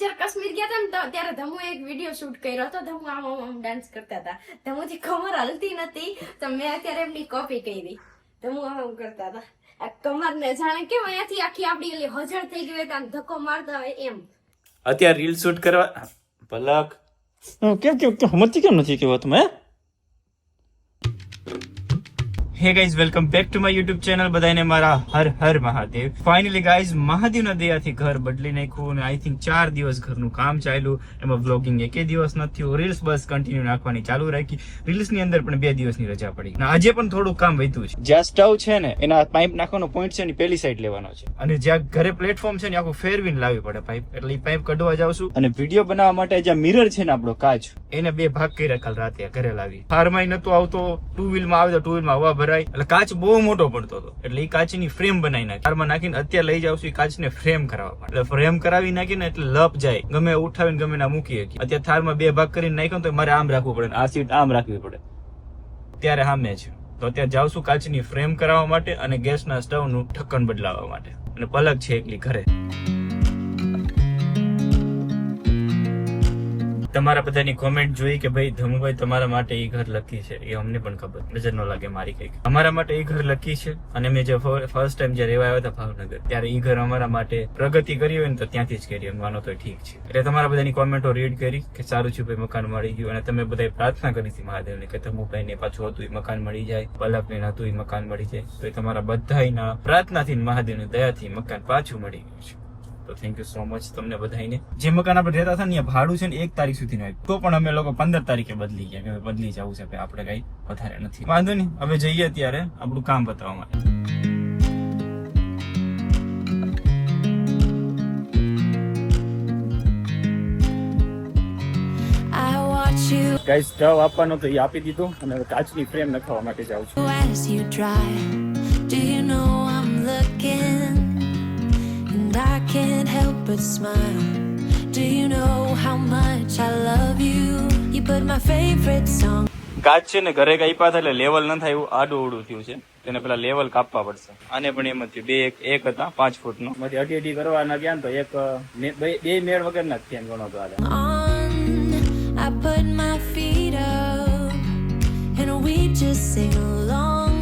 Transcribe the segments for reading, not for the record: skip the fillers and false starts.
જ્યારે કાશ્મીર ગયા હતા ને તો ત્યારે ધમુ એક વિડીયો શૂટ કર્યો હતો. ધમુ આમ ડાન્સ કરતા હતા. ધમુથી કમર હલતી નથી તો મેં અત્યારે એમની કોપી કરી. ધમુ આમ કરતા હતા. આ કમર ને જાણે કેમ અહીંયાથી આખી આપડી ઓલી હજળ થઈ ગઈ હોય ધક્કો મારતા હોય એમ. અત્યારે રીલ શૂટ કરવા પલક કેમ સમજતી કેમ નથી કેવો તમે? Hey guys, welcome back to my YouTube channel. બધાને મારા હર હર મહાદેવ. ફાઇનલી ગાઈઝ, મહાદેવના દયાથી ઘર બદલી નાખ્યું અને આઈ થિંક 4 દિવસ ઘરનું કામ ચાલ્યું. એમાં બ્લોગિંગ એકે દિવસ નથી, રીલ્સ બસ કન્ટિન્યુ નાખવાની ચાલુ રાખી. રીલ્સ ની અંદર પણ 2 દિવસની રજા પડી અને આજે પણ થોડું કામ વધ્યું છે. જ્યાં સ્ટવ છે ને એના પાઇપ નાખવાનો પોઈન્ટ છે ને પેલી સાઈડ લેવાનો છે અને જ્યાં ઘરે પ્લેટફોર્મ છે ને આખું ફેરવીને લાવવી પડે પાઇપ. એટલે એ પાઇપ કઢવા જાવ છું અને વિડીયો બનાવવા માટે જ્યાં મિરર છે ને આપણો કાચ એને 2 ભાગ કર્યા કાલ રાતે ઘરે લાવી. ફાર્માઈ નતો આવતો, 2 વ્હીલમાં આવે તો 2 વ્હીલમાં હવા ભરાય એટલે કાચ બહુ મોટો પડતો હતો એટલે એ કાચની ફ્રેમ બનાવી નાખી. કારમાં નાખીને અત્યારે લઈ જાવ છું એ કાચને ફ્રેમ કરાવવા માટે. એટલે ફ્રેમ કરાવી નાખીને એટલે લપ જાય, ગમે ઉઠાવીને ગમે ના મૂકી શકીએ. અત્યારે થારમાં 2 ભાગ કરીને નાખ્યો તો મારે આમ રાખવું પડે, આ સીટ આમ રાખવી પડે. ત્યારે સામે છે તો અત્યારે જાઉં છું કાચની ફ્રેમ કરાવવા માટે અને ગેસના સ્ટવનું ઢક્કન બદલાવવા માટે. અને પલક છે એકલી ઘરે. તમારા બધાની કોમેન્ટ જોઈ કે ભાઈ ધમુભાઈ તમારા માટે એ ઘર લકી છે. એ અમને પણ ખબર, નજર ન લાગે મારી કઈક. અમારા માટે એ ઘર લકી છે અને મેં જે ફર્સ્ટ ટાઈમ જયારે રહેવા આવ્યા હતા ભાવનગર ત્યારે એ ઘર અમારા માટે પ્રગતિ કરી હોય ને તો ત્યાંથી જ કરી માનો તો ઠીક છે. એટલે તમારા બધાની કોમેન્ટો રીડ કરી કે સારું છે ભાઈ મકાન મળી ગયું. અને તમે બધા પ્રાર્થના કરી હતી મહાદેવને કે ધમુભાઈ ને પાછું હતું એ મકાન મળી જાય, પલક ને હતું એ મકાન મળી જાય. તો એ તમારા બધાના પ્રાર્થનાથી મહાદેવની દયાથી મકાન પાછું મળી ગયું છે. તો થેન્ક યુ સો મચ તમને બધાને. જે મકાન આપણે રહેતા હતા ને ભાડું છે ને 1 તારીખ સુધીનું આવ્યું તો પણ અમે લોકો 15 તારીખે બદલી ગયા કે બદલી જવું છે, આપણે કઈ વધારે નથી. વાંધો નહીં, હવે જઈએ ત્યારે આપણું કામ બતાવવા માટે. ગાઈસ, સ્ટવ આપવાનો તો એ આપી દીધો અને હવે કાચની ફ્રેમ નખાવવા માટે જાઉં છું. I can't help but smile. Do you know how much I love you? You put my favorite song. કાચ છે ને ઘરે કાપ્યા હતા એટલે લેવલ ન થાય એવું આડું અવડું થયું છે. તેને પેલા લેવલ કાપવા પડશે. આને પણ એમ જ થયું. એક હતા 5 ફૂટનો, માંથી અડી કરવાના ગયા ને તો એક બે મેળ વગરના જ થયા ગણો તો હાલે. I put my feet up and we just sing along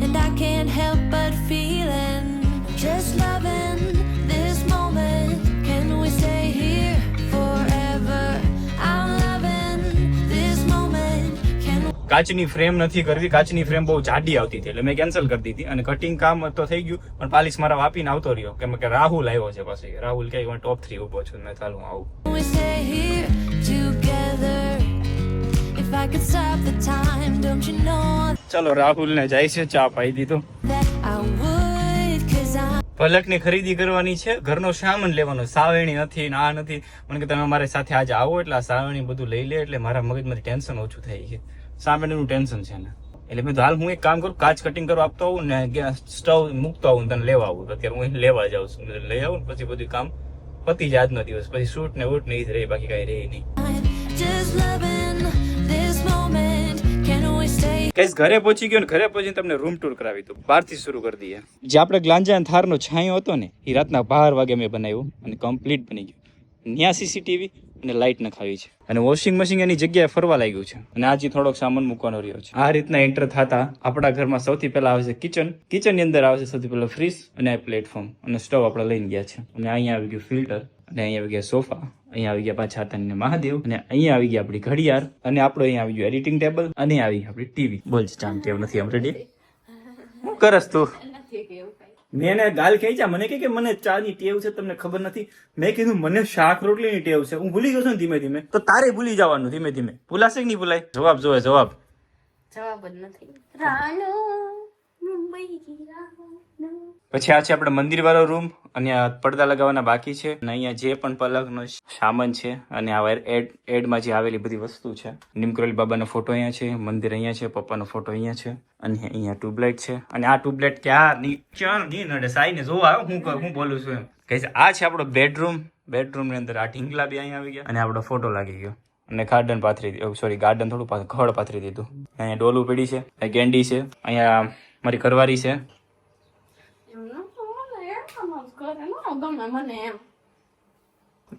and I can't help but feeling just loving this moment. Can we stay here forever? I'm loving this moment. Can we... કાચની frame નથી કરવી. કાચની frame બહુ જાડી આવતી હતી એટલે મેં કેન્સલ કરી દીધી અને કટિંગ કામ તો થઈ ગયું પણ પાલિશ મારા વાપીને આવતો રહ્યો કેમ કે રાહુલ આવ્યો છે. પછી રાહુલ કે ટોપ 3 ઉભો છું. મેં ચાલું આવું. Can we stay here together? If I could stop the time, don't you know ચાલો રાહુલ ને જાય છે, ચા પાઈ દીધો. that I would? 'Cause I પલકની ખરીદી કરવાની છે, ઘરનો સામાન લેવાનો. સાવેણી નથી ને આ નથી. મને કે તમે મારી સાથે આજે આવો એટલે આ સાવેણી બધું લઈ લે એટલે મારા મગજમાંથી ટેન્શન ઓછું થઈ છે. સાવેણીનું ટેન્શન છે ને એટલે મેં તો હાલ હું એક કામ કરું, કાચ કટિંગ કરવા આપતો આવું ને સ્ટવ મૂકતો આવું તને લેવા આવું. અત્યારે હું લેવા જાઉં છું, લઈ આવું ને પછી બધું કામ પતી જાય આજનો દિવસ. પછી શૂટ ને વૂટ ને એ જ રહે, બાકી કઈ રહે નહીં. just loving this moment. Can we stay? Guys, ઘરે પહોંચી ગયો ને ઘરે પહોંચીને તમને રૂમ ટૂર કરાવી દઉં. બહારથી શરૂ કરી દઈએ. જે આપણે ગ્લાંજા થારનો છાંયો હતો ને એ રાતના 12 વાગે મેં બનાવ્યું અને કમ્પ્લીટ બની ગયું. ત્યાં સીસીટીવી અને લાઇટ નખાવી છે અને વોશિંગ મશીન એની જગ્યાએ ફરવા લાગ્યું છે અને આજે થોડોક સામાન મૂકવાનો રહ્યો છે. આ રીતના એન્ટર થતા આપણા ઘરમાં સૌથી પહેલા આવે છે કિચન. કિચન ની અંદર આવે છે સૌથી પહેલા ફ્રીજ અને આ પ્લેટફોર્મ અને સ્ટવ આપણે લઈને ગયા છે. અને અહીંયા આવી ગયું ફિલ્ટર અને અહીંયા આવી ગયા સોફા, અહીંયા આવી ગયા પાછા હતા મહાદેવ અને અહીંયા આવી ગયા આપણી ઘડિયાળ અને આપણો અહીંયા આવી ગયું એડિટિંગ ટેબલ અને આવી આપણી ટીવી. બોલ ચામ ટેવ નથી આમ રેડી. શું કરસ તું? મેં એને ગાલ ખેંચ્યા, મને કે મને ચા ની ટેવ છે તમને ખબર નથી. મેં કીધું મને શાક રોટલી ની ટેવ છે. હું ભૂલી ગયો છું ને ધીમે ધીમે. તો તારે ભૂલી જવાનું ધીમે ધીમે. ભૂલાશે કે નહીં ભૂલાય? જવાબ જોવે જવાબ. જવાબ જ નથી. રાનો મુંબઈ રાનો. પછી આ છે આપણે મંદિર વાળો રૂમ અને આ પડદા લગાવવાના બાકી છે અને અહીંયા જે પણ પલકનો સામાન છે અને આ એડમાં જે આવેલી બધી વસ્તુ છે. નિમકરોલી બાબાનો ફોટો અહીંયા છે, મંદિર અહીંયા છે, પપ્પાનો ફોટો અહીંયા છે અને અહીંયા ટ્યુબલાઇટ છે. અને આ ટ્યુબલાઇટ ક્યાં ની નડે સાઈને જોવા હું બોલું છું એમ કહે છે. આ છે આપણો બેડરૂમ. બેડરૂમ ની અંદર આ ઢીંગલા બી અહીંયા આવી ગયા અને આપણો ફોટો લાગી ગયો અને ગાર્ડન પાથરી દીધું. સોરી, ગાર્ડન થોડું ખડ પાથરી દીધું. અહીંયા ડોલું પડી છે, અહીંયા ગેંડી છે, અહીંયા મારી ઘરવાળી છે.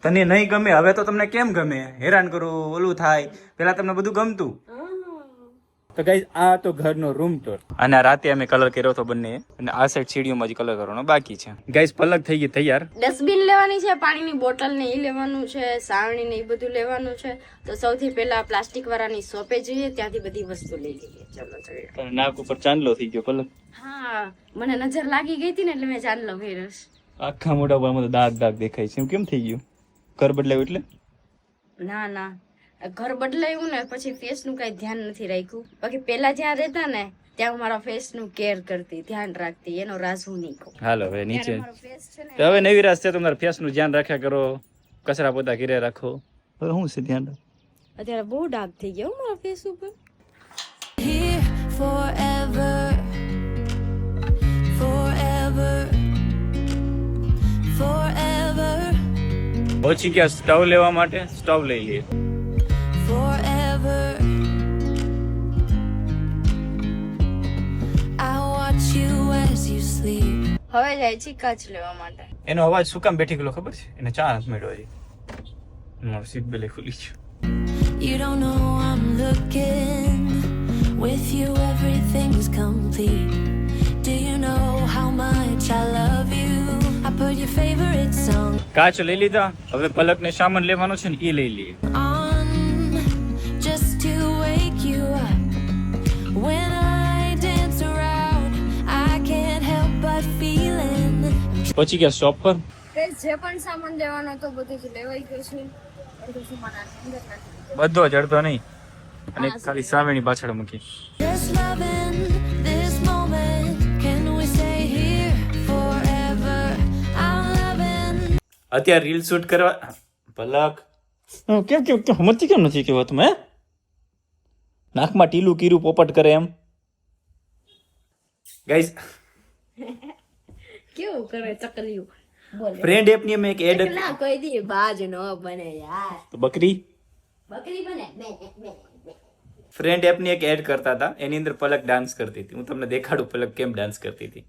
તને નહીં ગમે હવે તો તમને કેમ ગમે? હેરાન કરું, ઓલું થાય. પેલા તમને બધું ગમતું. તો ગાઈઝ આ તો ઘરનો રૂમ ટૂર અને આ રાતે અમે કલર કર્યો હતો બંને અને આ સાઈડ સીડીઓમાં જ કલર કરવાનો બાકી છે. ગાઈઝ પલક થઈ ગઈ તૈયાર. ડસ્ટબિન લેવાની છે, પાણીની બોટલ ને એ લેવાનું છે, સાવણી ને એ બધું લેવાનું છે. તો સૌથી પહેલા પ્લાસ્ટિક વાળાની શોપે જઈએ, ત્યાંથી બધી વસ્તુ લઈ લઈએ. ચલો જોઈએ. તને નાક ઉપર ચાંદલો થઈ ગયો પલક. હા, મને નજર લાગી ગઈ હતી ને એટલે મેં ચાંદલો પહેર્યો છે. આખા મોઢા પર મને દાગ દાગ દેખાય છે. કેમ થઈ ગયું? ઘર બદલાયું એટલે? ના ના, ઘર બદલાયું ને પછી ફેસ નું કઈ ધ્યાન નથી રાખ્યું. બાકી પેલા જ્યાં રહેતા ને ત્યાં હું મારા ફેસ નું કેર કરતી, ધ્યાન રાખતી. એનો રાજ હું નહીં કહું. હાલો હવે નીચે. મારો ફેસ છે ને, તો હવે નવી રાત છે, તમારા ફેસ નું ધ્યાન રાખ્યા કરો, કચરા પોતા ઘીરે રાખો. હવે શું છે ધ્યાન? અત્યારે બહુ ડાઘ થઈ ગયો મારા ફેસ ઉપર. Here forever, forever, forever, પહોંચી ગયા સ્ટવ લેવા માટે. સ્ટવ લઈ લઈએ. forever. I watch you as you sleep. હવે જાય છે કાચ લેવા માટે. એનો અવાજ શું કામ બેઠી ગયો ખબર છે? એને ચા હાથ મેળવ્યો છે. મારું સીટ બેલે ખુલી છે. You don't know I'm looking. With you everything's complete. Do you know how much I love you? I put your favorite song કાચ લઈ લીધા. હવે પલકને સામાન લેવાનો છે ને એ લઈ લઈએ. on just to wake you up. When I dance around, I can't help but feeling. પહોંચી ગયા શોપ પર. જે પણ સામાન લેવાનો તો બધું જ લેવાઈ ગયું છે. બધું સામાન અંદર નાખી. બધો જડતો નહીં અને ખાલી સામેની પાછળ મૂકી. Just loving this moment. Can we stay here forever? I'm loving. અત્યારે રીલ શૂટ કરવા. પલક કેમ કેમ કેમ સમજતી કેમ નથી કે વાત મેં? નાકમાં ટીલું કીરું પોપટ કરે એમ. ગાઈઝ કેવું કરે ચકલિયું? બોલે. ફ્રેન્ડ એપની અમે એક એડ ના કોઈ દી બાજ નો બને યાર. તો બકરી બકરી બને. મે. ફ્રેન્ડ એપની એક એડ કરતા હતા. એની અંદર પલક ડાન્સ કરતી હતી. હું તમને દેખાડું પલક કેમ ડાન્સ કરતી હતી.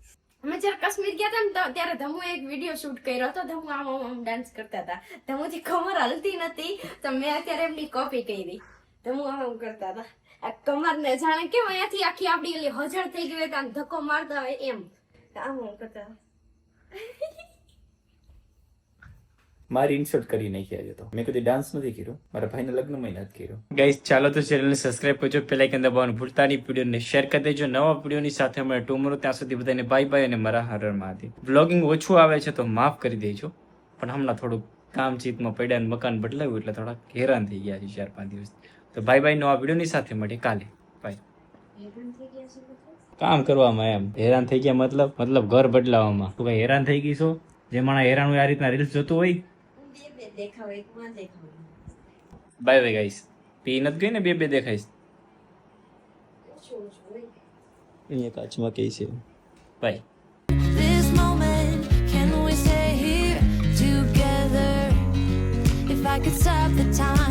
અમે જ્યારે કાશ્મીર ગયા હતા ને તો ત્યારે ધમુ એક વિડીયો શૂટ કર્યો હતો. ધમુ આમ ડાન્સ કરતા હતા. ધમુથી કમર હલતી નથી તો મેં અત્યારે એમની કોપી કરી. ધમુ આમ કરતા હતા. આ કમરને જાણે કેમ અહીંયાથી આખી આપડી ઓલી હજળ થઈ ગઈ હોય તો આમ ધક્કો મારતા હોય એમ આમ કરતા હતા. મારી ઇન્સર્ટ કરી નાખી આજે તો. મેં કદી ડાન્સ નથી કર્યો. મારા ભાઈના લગ્નમાં નથી કર્યો. ગાઈઝ ચાલો તો ચેનલને સબસ્ક્રાઇબ કરજો, બેલ આઇકન દબાવવાનું ભૂલતા નહીં. વિડીયોને શેર કરી દેજો. નવા વિડીયોની સાથે મળે ટુમોરો. ત્યાં સુધી બધાને બાય બાય અને મારા હર હર મહાદેવ. વ્લોગિંગ ઓછું આવે છે તો માફ કરી દેજો, પણ હમણાં થોડુંક કામ ચીતમાં પડ્યા અને મકાન બદલાવ્યું એટલે થોડાક હેરાન થઈ ગયા છે 4-5 દિવસ. તો બાય બાય. નવા વિડીયોની સાથે મળીએ કાલે. બાય. કામ કરવામાં એમ હેરાન થઈ ગયા મતલબ ઘર બદલાવવામાં. તું કઈ હેરાન થઈ ગઈ છો? જે માણસ હેરાન હોય આ રીતના રીલ્સ જોતું હોય. Bye bye guys. પી નથી ગઈ ને બે દેખાઈશ. અહીંયા કાચમાં કહે છે by. This moment, can we stay here together? If I could stop the time.